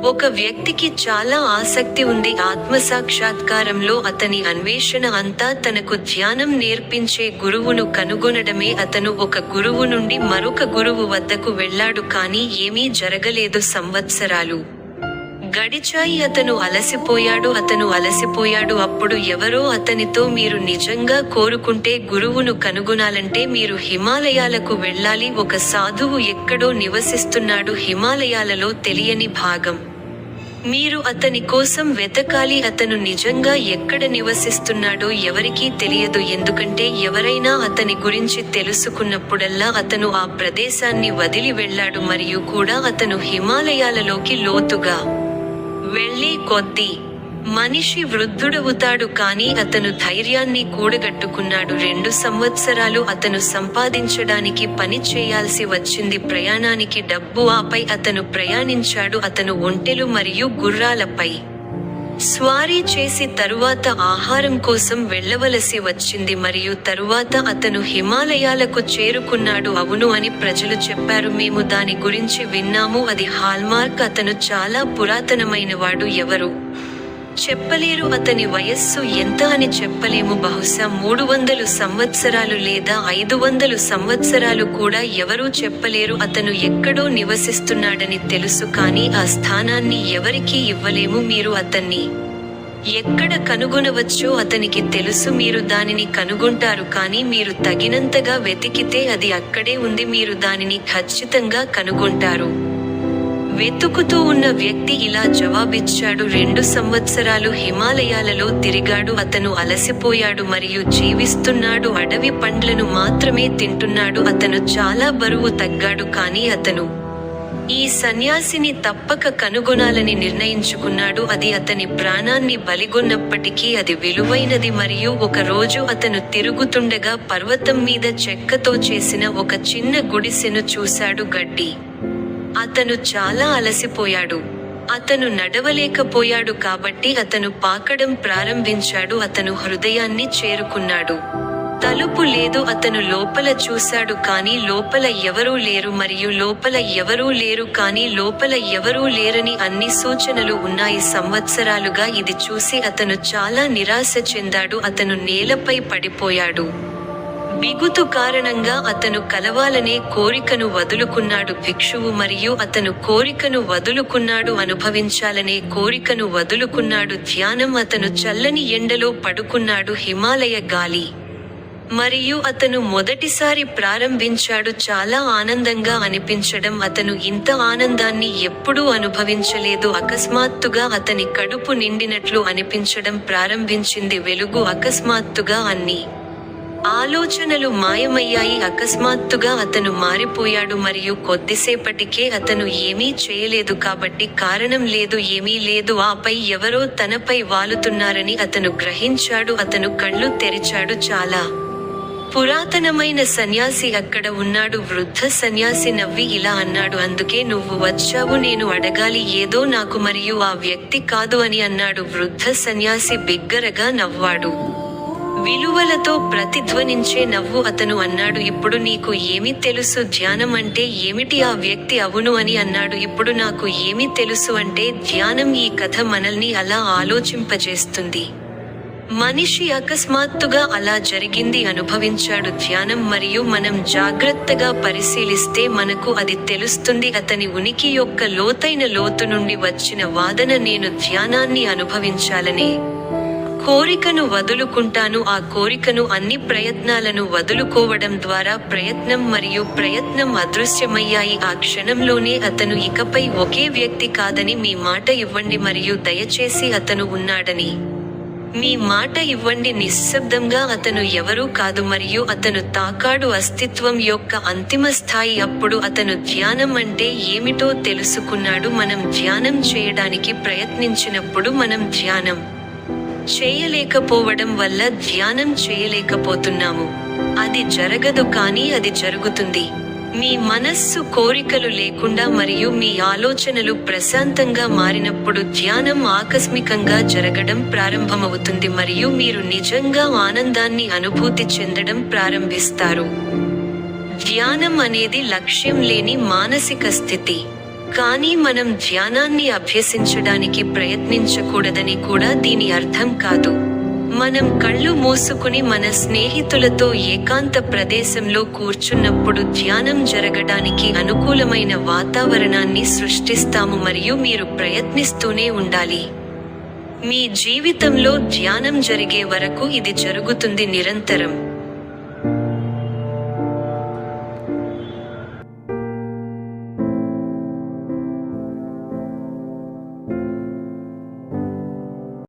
ఒక వ్యక్తికి చాలా ఆసక్తి ఉంది ఆత్మసాక్షాత్కారంలో. అతని అన్వేషణ అంతా తనకు ధ్యానం నేర్పించే గురువును కనుగొనడమే. అతను ఒక గురువు నుండి మరొక గురువు వద్దకు వెళ్ళాడు కానీ ఏమీ జరగలేదు. సంవత్సరాలు గడిచాయి. అతను అలసిపోయాడు. అప్పుడు ఎవరో అతనితో, మీరు నిజంగా కోరుకుంటే గురువును కనుగొనాలంటే మీరు హిమాలయాలకు వెళ్ళాలి. ఒక సాధువు ఎక్కడో నివసిస్తున్నాడు హిమాలయాలలో, తెలియని భాగం. మీరు అతని కోసం వెతకాలి. అతను నిజంగా ఎక్కడ నివసిస్తున్నాడో ఎవరికీ తెలియదు. ఎందుకంటే ఎవరైనా అతని గురించి తెలుసుకున్నప్పుడల్లా అతను ఆ ప్రదేశాన్ని వదిలి వెళ్ళాడు. మరియు కూడా అతను హిమాలయాలలోకి లోతుగా వెళ్ళే కొద్దీ మనిషి వృద్ధుడవుతాడు. కానీ అతను ధైర్యాన్ని కూడగట్టుకున్నాడు. 2 సంవత్సరాలు అతను సంపాదించడానికి పని చేయాల్సి వచ్చింది. ప్రయాణానికి డబ్బు. ఆపై అతను ప్రయాణించాడు. అతను ఒంటెలు మరియు గుర్రాలపై స్వారీ చేసి తరువాత ఆహారం కోసం వెళ్ళవలసి వచ్చింది. మరియు తరువాత అతను హిమాలయాలకు చేరుకున్నాడు. అవును అని ప్రజలు చెప్పారు, మేము దాని గురించి విన్నాము, అది హాల్మార్క్. అతను చాలా పురాతనమైనవాడు. ఎవరు చెప్పలేరు అతని వయస్సు ఎంత అని చెప్పలేము. బహుశా 300 సంవత్సరాలు లేదా 500 సంవత్సరాలు కూడా ఎవరూ చెప్పలేరు. అతను ఎక్కడో నివసిస్తున్నాడని తెలుసు కానీ ఆ స్థానాన్ని ఎవరికీ ఇవ్వలేము. మీరు అతన్ని ఎక్కడ కనుగొనవచ్చో అతనికి తెలుసు. మీరు దానిని కనుగొంటారు కానీ మీరు తగినంతగా వెతికితే అది అక్కడే ఉంది. మీరు దానిని ఖచ్చితంగా కనుగొంటారు. వెతుకుతూ ఉన్న వ్యక్తి ఇలా జవాబిచ్చాడు, 2 సంవత్సరాలు హిమాలయాలలో తిరిగాడు. అతను అలసిపోయాడు మరియు జీవిస్తున్నాడు. అడవి పండ్లను మాత్రమే తింటున్నాడు. అతను చాలా బరువు తగ్గాడు కానీ అతను ఈ సన్యాసిని తప్పక కనుగొనాలని నిర్ణయించుకున్నాడు. అది అతని ప్రాణాన్ని బలిగొన్నప్పటికీ అది విలువైనది. మరియు ఒక రోజు అతను తిరుగుతుండగా పర్వతం మీద చెక్కతో చేసిన ఒక చిన్న గుడిసెను చూశాడు. గడ్డి. అతను చాలా అలసిపోయాడు. అతను నడవలేకపోయాడు కాబట్టి అతను పాకడం ప్రారంభించాడు. అతను హృదయాన్ని చేరుకున్నాడు. తలుపు లేదు. అతను లోపల చూశాడు కానీ లోపల ఎవరూ లేరు. మరియు లోపల ఎవరూ లేరు కానీ లోపల ఎవరూ లేరని అన్ని సూచనలు ఉన్నాయి. సంవత్సరాలుగా ఇది చూసి అతను చాలా నిరాశ చెందాడు. అతను నేలపై పడిపోయాడు. బిగుతు కారణంగా అతను కలవాలనే కోరికను వదులుకున్నాడు. భిక్షువు మరియు అతను కోరికను వదులుకున్నాడు, అనుభవించాలనే కోరికను వదులుకున్నాడు. ధ్యానం. అతను చల్లని ఎండలో పడుకున్నాడు. హిమాలయ గాలి మరియు అతను మొదటిసారి ప్రారంభించాడు చాలా ఆనందంగా అనిపించడం. అతను ఇంత ఆనందాన్ని ఎప్పుడూ అనుభవించలేదు. అకస్మాత్తుగా అతని కడుపు నిండినట్లు అనిపించడం ప్రారంభించింది. వెలుగు. అకస్మాత్తుగా అన్ని ఆలోచనలు మాయమయ్యాయి. అకస్మాత్తుగా అతను మారిపోయాడు మరియు కొద్దిసేపటికే అతను ఏమీ చేయలేదు కాబట్టి కారణం లేదు, ఏమీ లేదు. ఆపై ఎవరో తనపై వాలుతున్నారని అతను గ్రహించాడు. అతను కళ్ళు తెరిచాడు. చాలా పురాతనమైన సన్యాసి అక్కడ ఉన్నాడు. వృద్ధ సన్యాసి నవ్వి ఇలా అన్నాడు, అందుకే నువ్వు వచ్చావు, నేను అడగాలి ఏదో నాకు. మరియు ఆ వ్యక్తి కాదు అని అన్నాడు. వృద్ధ సన్యాసి బిగ్గరగా నవ్వాడు. విలువలతో ప్రతిధ్వనించే నవ్వు. అతను అన్నాడు, ఇప్పుడు నీకు ఏమి తెలుసు? ధ్యానం అంటే ఏమిటి? ఆ వ్యక్తి అవును అని అన్నాడు. ఇప్పుడు నాకు ఏమి తెలుసు అంటే ధ్యానం. ఈ కథ మనల్ని అలా ఆలోచింపజేస్తుంది. మనిషి అకస్మాత్తుగా అలా జరిగింది అనుభవించాడు ధ్యానం. మరియు మనం జాగ్రత్తగా పరిశీలిస్తే మనకు అది తెలుస్తుంది. అతని ఉనికి యొక్క లోతైన లోతు నుండి వచ్చిన వాదన, నేను ధ్యానాన్ని అనుభవించాలనే కోరికను వదులుకుంటాను. ఆ కోరికను, అన్ని ప్రయత్నాలను వదులుకోవడం ద్వారా ప్రయత్నం మరియు ప్రయత్నం అదృశ్యమయ్యాయి. ఆ క్షణంలోనే అతను ఇకపై ఒకే వ్యక్తి కాదని మీ మాట ఇవ్వండి మరియు దయచేసి అతను ఉన్నాడని మీ మాట ఇవ్వండి. నిశ్శబ్దంగా అతను ఎవరూ కాదు మరియు అతను తాకాడు అస్తిత్వం యొక్క అంతిమ స్థాయి. అప్పుడు అతను ధ్యానం అంటే ఏమిటో తెలుసుకున్నాడు. మనం ధ్యానం చేయడానికి ప్రయత్నించినప్పుడు మనం ధ్యానం చేయలేకపోవడం వల్ల ధ్యానం చేయలేకపోతున్నాము. అది జరగదు కానీ అది జరుగుతుంది. మీ మనస్సు కోరికలు లేకుండా మరియు మీ ఆలోచనలు ప్రశాంతంగా మారినప్పుడు ధ్యానం ఆకస్మికంగా జరగడం ప్రారంభమవుతుంది మరియు మీరు నిజంగా ఆనందాన్ని అనుభూతి చెందడం ప్రారంభిస్తారు. ధ్యానం అనేది లక్ష్యం లేని మానసిక స్థితి. కానీ మనం ధ్యానాన్ని అభ్యసించడానికి ప్రయత్నించకూడదని కూడా దీని అర్థం కాదు. మనం కళ్ళు మూసుకుని మన స్నేహితులతో ఏకాంత ప్రదేశంలో కూర్చున్నప్పుడు ధ్యానం జరగడానికి అనుకూలమైన వాతావరణాన్ని సృష్టిస్తాము మరియు మీరు ప్రయత్నిస్తూనే ఉండాలి. మీ జీవితంలో ధ్యానం జరిగే వరకు ఇది జరుగుతుంది నిరంతరం.